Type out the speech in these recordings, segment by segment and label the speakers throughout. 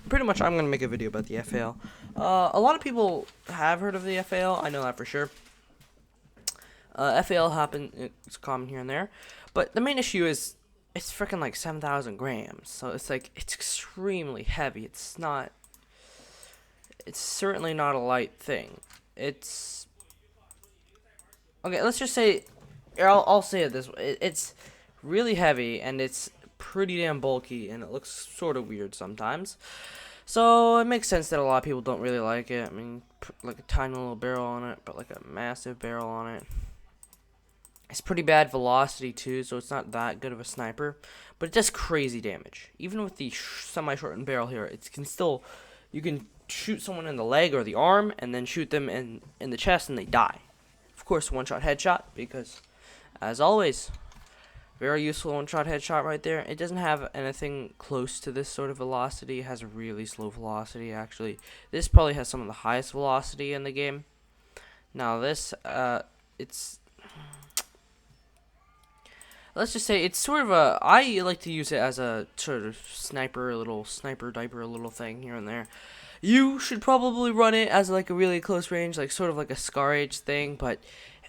Speaker 1: Pretty much I'm going to make a video about the FAL. A lot of people have heard of the FAL, I know that for sure. FAL it's common here and there, but the main issue is it's freaking like 7,000 grams, so it's like, it's extremely heavy. It's certainly not a light thing. Okay, let's just say, I'll say it this way, it's really heavy, and it's pretty damn bulky, and it looks sort of weird sometimes. So it makes sense that a lot of people don't really like it. I mean, like a tiny little barrel on it, but like a massive barrel on it. It's pretty bad velocity too, so it's not that good of a sniper, but it does crazy damage. Even with the semi-shortened barrel here, you can shoot someone in the leg or the arm, and then shoot them in the chest, and they die. Of course, one-shot headshot, because as always, very useful one-shot headshot right there. It doesn't have anything close to this sort of velocity. It has a really slow velocity, actually. This probably has some of the highest velocity in the game. Now this, let's just say it's sort of I like to use it as a sort of little sniper diaper, little thing here and there. You should probably run it as like a really close range, like sort of like a Scar Age thing, but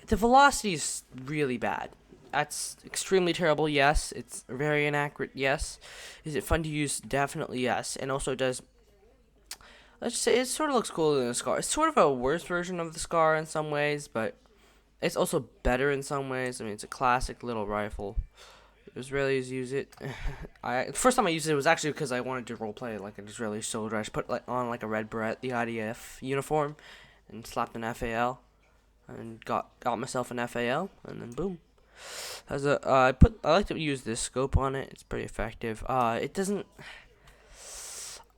Speaker 1: the velocity is really bad. That's extremely terrible, yes. It's very inaccurate, yes. Is it fun to use? Definitely, yes. And also does, let's just say, it sort of looks cooler than the Scar. It's sort of a worse version of the Scar in some ways, but it's also better in some ways. I mean, it's a classic little rifle. Israelis use it. The first time I used it was actually because I wanted to roleplay like an Israeli soldier. I just put on like a red beret, the IDF uniform, and slapped an FAL, and got myself an FAL, and then boom. I like to use this scope on it. It's pretty effective. The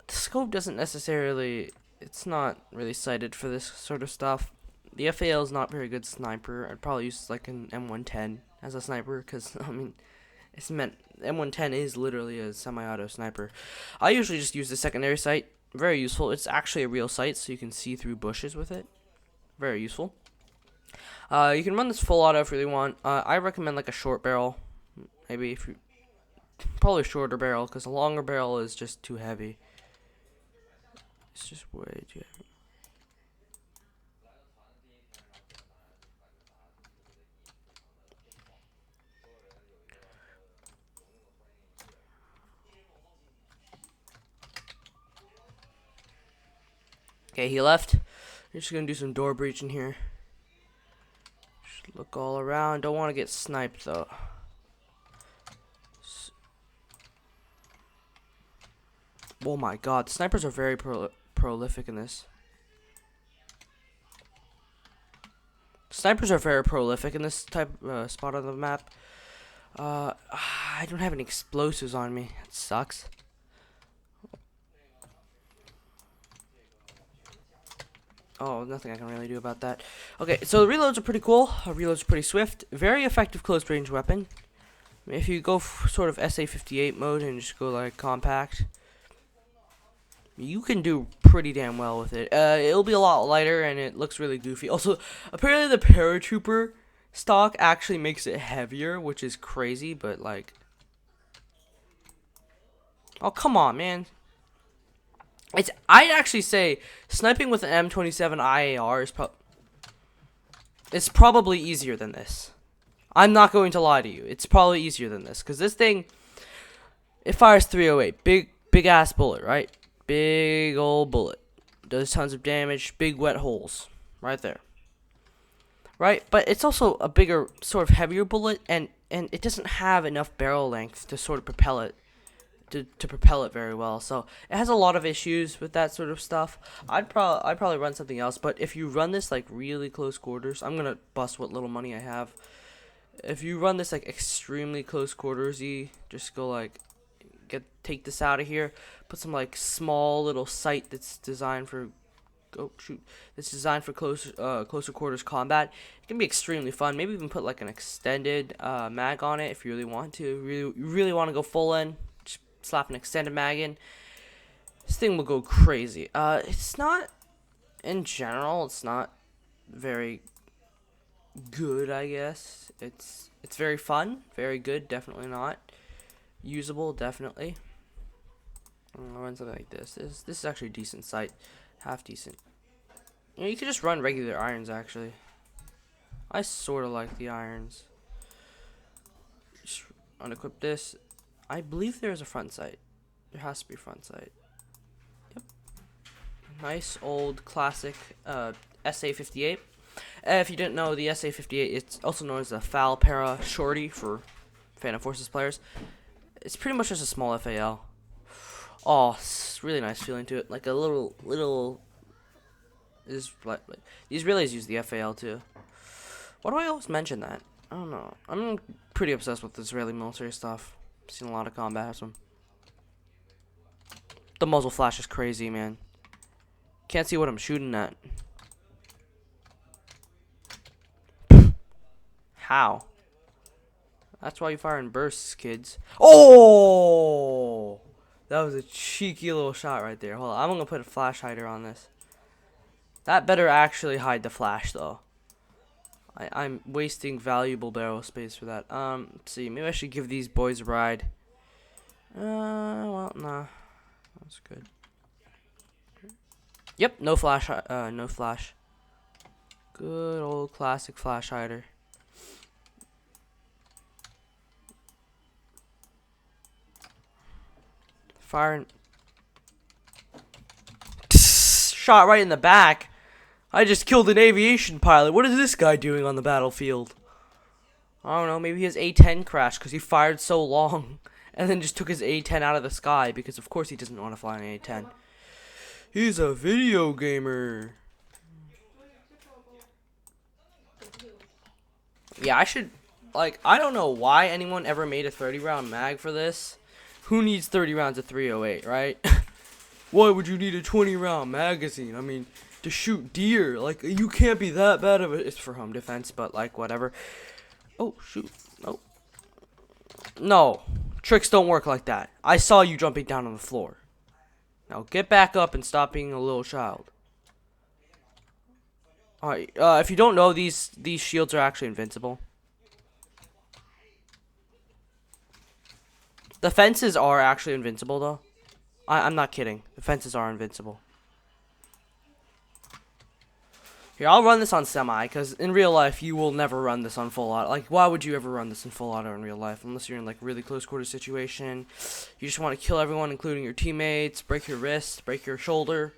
Speaker 1: scope doesn't necessarily, it's not really sighted for this sort of stuff. The FAL is not very good sniper. I'd probably use like an M110 as a sniper, because I mean, M110 is literally a semi-auto sniper. I usually just use the secondary sight. Very useful. It's actually a real sight, so you can see through bushes with it. Very useful. You can run this full auto if you really want. I recommend like a short barrel, maybe probably a shorter barrel, because a longer barrel is just too heavy. It's just way too heavy. Okay, he left. We're just gonna do some door breaching here. Just look all around. Don't want to get sniped though. Oh my god, the snipers are very prolific in this. Snipers are very prolific in this type spot on the map. I don't have any explosives on me. It sucks. Oh, nothing I can really do about that. Okay, so the reloads are pretty cool. Reloads are pretty swift. Very effective close range weapon. If you go sort of SA58 mode and just go like compact, you can do pretty damn well with it. It'll be a lot lighter, and it looks really goofy. Also, apparently the paratrooper stock actually makes it heavier, which is crazy, but like, oh come on, man. I'd actually say sniping with an M27 IAR is probably easier than this. I'm not going to lie to you. It's probably easier than this, because this thing, it fires 308. Big ass bullet, right? Big old bullet. Does tons of damage. Big wet holes. Right there. Right? But it's also a bigger, sort of heavier bullet, and it doesn't have enough barrel length to sort of propel it. To propel it very well, so it has a lot of issues with that sort of stuff. I'd probably run something else, but if you run this like really close quarters, I'm gonna bust what little money I have. If you run this like extremely close quartersy, just go like take this out of here, put some like small little sight that's designed for closer quarters combat. It can be extremely fun. Maybe even put like an extended mag on it if you really want to. You really want to go full in. Slap an extended mag in. This thing will go crazy. It's not, in general, it's not very good, I guess. It's very fun, very good, definitely not. Usable, definitely. I'll run something like this. This is actually a decent sight, half decent. You know, you could just run regular irons actually. I sort of like the irons. Just unequip this. I believe there is a front sight. There has to be a front sight. Yep. Nice old classic SA58. If you didn't know, the SA58, it's also known as the FAL Para Shorty for Phantom Forces players. It's pretty much just a small FAL. Oh, it's really nice feeling to it. Like a little. Is like these relays use the FAL too. Why do I always mention that? I don't know. I'm pretty obsessed with Israeli military stuff. I've seen a lot of combat have some. The muzzle flash is crazy, man. Can't see what I'm shooting at. How? That's why you fire in bursts, kids. Oh! That was a cheeky little shot right there. Hold on, I'm gonna put a flash hider on this. That better actually hide the flash, though. I'm wasting valuable barrel space for that. Let's see. Maybe I should give these boys a ride. Well, nah. That's good. Yep, no flash. No flash. Good old classic flash hider. Firing. Shot right in the back. I just killed an aviation pilot. What is this guy doing on the battlefield? I don't know. Maybe his A-10 crashed because he fired so long and then just took his A-10 out of the sky because, of course, he doesn't want to fly an A-10. He's a video gamer. Yeah, I should... Like, I don't know why anyone ever made a 30-round mag for this. Who needs 30 rounds of 308, right? Why would you need a 20-round magazine? I mean... to shoot deer, like, you can't be that bad of it. It's for home defense, but like, whatever. Oh, shoot. No. No. Tricks don't work like that. I saw you jumping down on the floor. Now get back up and stop being a little child. Alright, if you don't know, these shields are actually invincible. The fences are actually invincible, though. I'm not kidding. The fences are invincible. Here, I'll run this on semi, because in real life, you will never run this on full auto. Like, why would you ever run this in full auto in real life? Unless you're in, like, really close quarter situation. You just want to kill everyone, including your teammates, break your wrist, break your shoulder.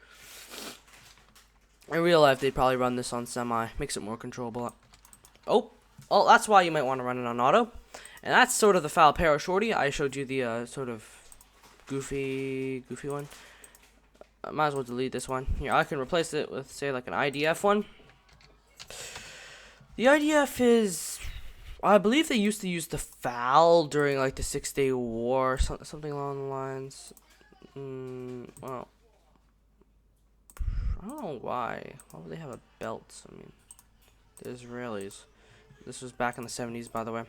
Speaker 1: In real life, they'd probably run this on semi. Makes it more controllable. Oh, well, that's why you might want to run it on auto. And that's sort of the FAL Para Shorty. I showed you the, sort of goofy one. I might as well delete this one. Here, I can replace it with, say, like an IDF one. The IDF is... I believe they used to use the FAL during, like, the 6-Day War. Something along the lines. Well... I don't know why. Why would they have a belt? I mean, the Israelis. This was back in the 70s, by the way.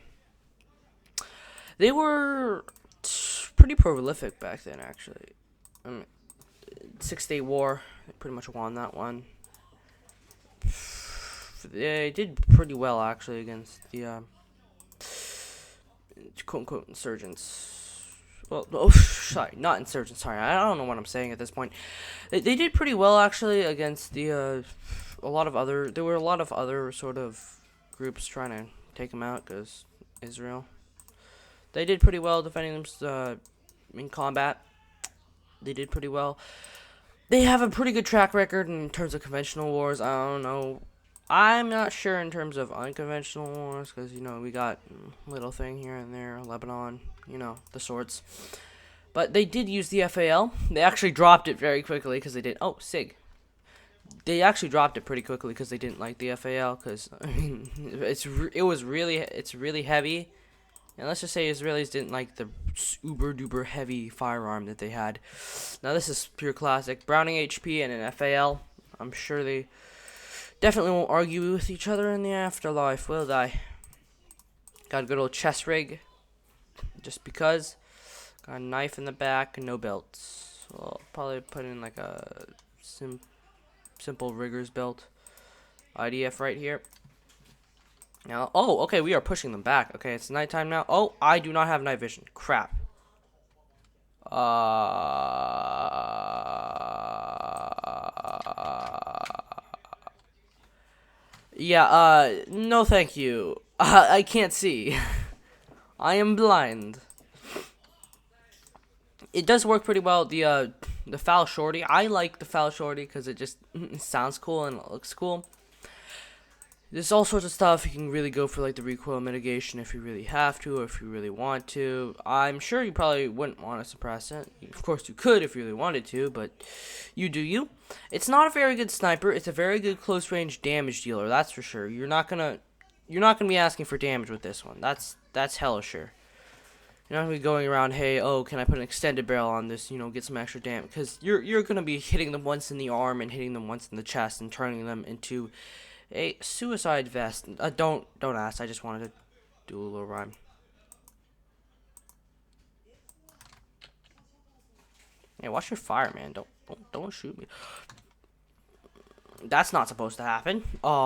Speaker 1: They were pretty prolific back then, actually. I mean, 6-Day War, they pretty much won that one. They did pretty well, actually, against the quote-unquote insurgents. Well, no, sorry, not insurgents, sorry. I don't know what I'm saying at this point. They did pretty well, actually, against the, there were a lot of other sort of groups trying to take them out, because Israel. They did pretty well defending them in combat. They did pretty well. They have a pretty good track record in terms of conventional wars. I don't know. I'm not sure in terms of unconventional wars, because, you know, we got little thing here and there, Lebanon, you know, the sorts. But they did use the FAL. They actually dropped it very quickly because they did. Oh, SIG. They actually dropped it pretty quickly because they didn't like the FAL, because, I mean, it's really heavy. And let's just say Israelis didn't like the uber-duper heavy firearm that they had. Now, this is pure classic. Browning HP and an FAL. I'm sure they definitely won't argue with each other in the afterlife, will they? Got a good old chest rig. Just because. Got a knife in the back and no belts. So I'll probably put in like a simple rigger's belt. IDF right here. Now, oh, okay, we are pushing them back. Okay, it's nighttime now. Oh, I do not have night vision. Crap. Yeah, no thank you. I can't see. I am blind. It does work pretty well. The foul shorty. I like the foul shorty because it just sounds cool and it looks cool. There's all sorts of stuff. You can really go for like the recoil mitigation if you really have to, or if you really want to. I'm sure you probably wouldn't want to suppress it. Of course you could if you really wanted to, but you do you. It's not a very good sniper. It's a very good close range damage dealer. That's for sure. You're not gonna be asking for damage with this one. That's hella sure. You're not gonna be going around, hey, oh, can I put an extended barrel on this? You know, get some extra damage, because you're gonna be hitting them once in the arm and hitting them once in the chest and turning them into a suicide vest. Don't ask. I just wanted to do a little rhyme. Hey, watch your fire, man. Don't shoot me. That's not supposed to happen. Oh.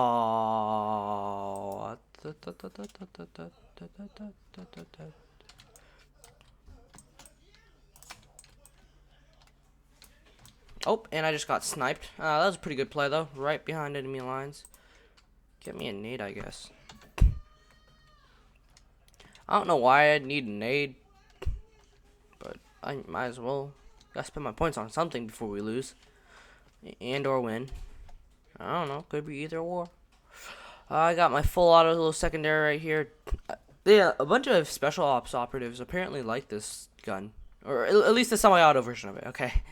Speaker 1: Oh, and I just got sniped. That was a pretty good play, though. Right behind enemy lines. Get me a nade, I guess. I don't know why I'd need a nade, but I might as well. Gotta spend my points on something before we lose. And or win. I don't know. Could be either or. I got my full auto little secondary right here. Yeah, a bunch of special ops operatives apparently like this gun. Or at least the semi-auto version of it, okay?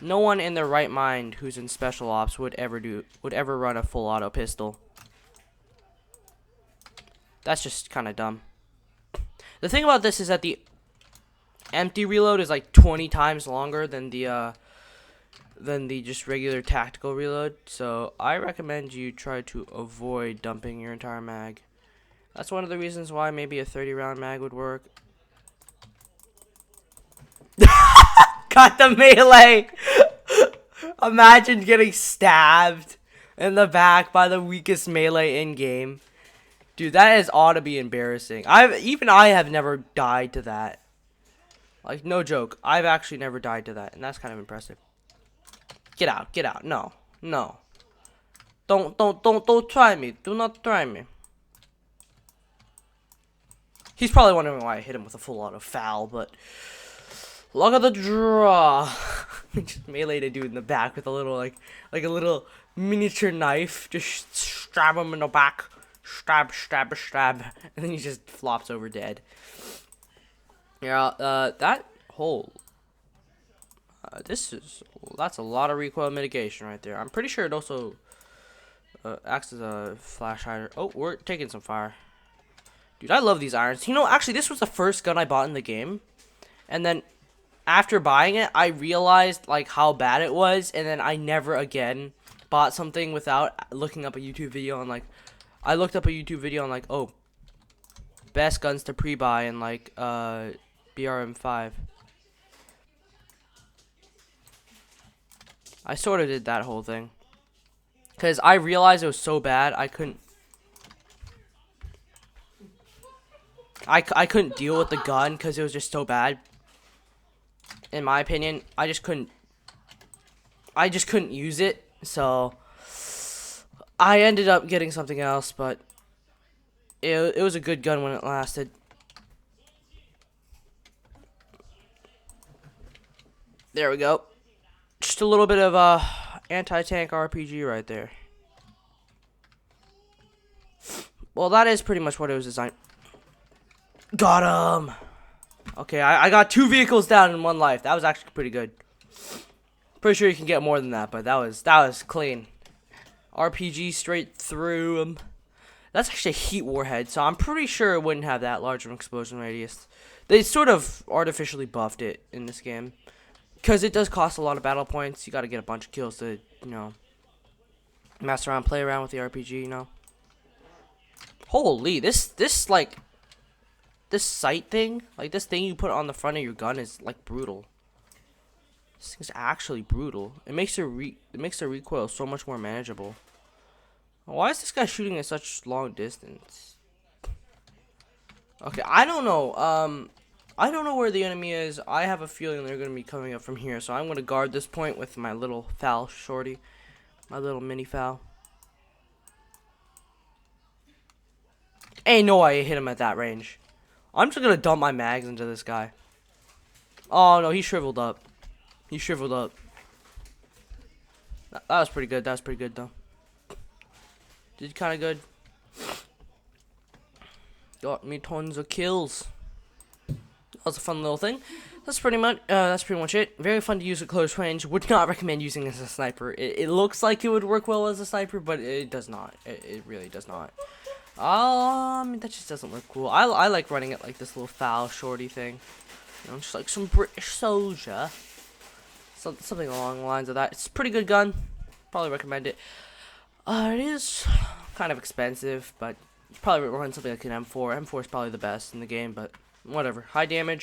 Speaker 1: No one in their right mind who's in special ops would ever run a full auto pistol. That's just kind of dumb. The thing about this is that the empty reload is like 20 times longer than the just regular tactical reload. So I recommend you try to avoid dumping your entire mag. That's one of the reasons why maybe a 30 round mag would work. Got the melee. Imagine getting stabbed in the back by the weakest melee in game. Dude, that is ought to be embarrassing. I have never died to that. Like, no joke. I've actually never died to that, and that's kind of impressive. Get out, get out. No. No. Don't try me. Do not try me. He's probably wondering why I hit him with a full auto foul, but luck of the draw. Just meleeed a dude in the back with a little like a little miniature knife. Just stab him in the back. Stab, stab, stab. And then he just flops over dead. Yeah, that hole. That's a lot of recoil mitigation right there. I'm pretty sure it also acts as a flash hider. Oh, we're taking some fire. Dude, I love these irons. You know, actually, this was the first gun I bought in the game. And then after buying it, I realized, like, how bad it was. And then I never again bought something without looking up a YouTube video. And, like, I looked up a YouTube video on, like, oh, best guns to pre-buy in, like, BRM5. I sort of did that whole thing. Because I realized it was so bad, I couldn't deal with the gun because it was just so bad. In my opinion, I just couldn't use it. So I ended up getting something else, but it was a good gun when it lasted. There we go. Just a little bit of anti-tank RPG right there. Well, that is pretty much what it was designed. Got him. Okay, I got 2 vehicles down in 1 life. That was actually pretty good. Pretty sure you can get more than that, but that was clean. RPG straight through him. That's actually a heat warhead, so I'm pretty sure it wouldn't have that large of an explosion radius. They sort of artificially buffed it in this game. Because it does cost a lot of battle points. You got to get a bunch of kills to, you know, mess around, play around with the RPG, you know. Holy, this sight thing, like this thing you put on the front of your gun is like brutal. This thing's actually brutal. It makes the recoil so much more manageable. Why is this guy shooting at such long distance? Okay, I don't know. I don't know where the enemy is. I have a feeling they're gonna be coming up from here, so I'm gonna guard this point with my little foul shorty, my little mini foul. Ain't no way I hit him at that range. I'm just gonna dump my mags into this guy. Oh no, he shriveled up. He shriveled up. That was pretty good. That was pretty good though. Did kind of good. Got me tons of kills. That was a fun little thing. That's pretty much it. Very fun to use at close range. Would not recommend using as a sniper. It looks like it would work well as a sniper, but it does not. It really does not. That just doesn't look cool. I like running it like this little foul shorty thing. You know, just like some British soldier. Something along the lines of that. It's a pretty good gun. Probably recommend it. It is kind of expensive, but you probably run something like an M4. M4 is probably the best in the game, but whatever. High damage.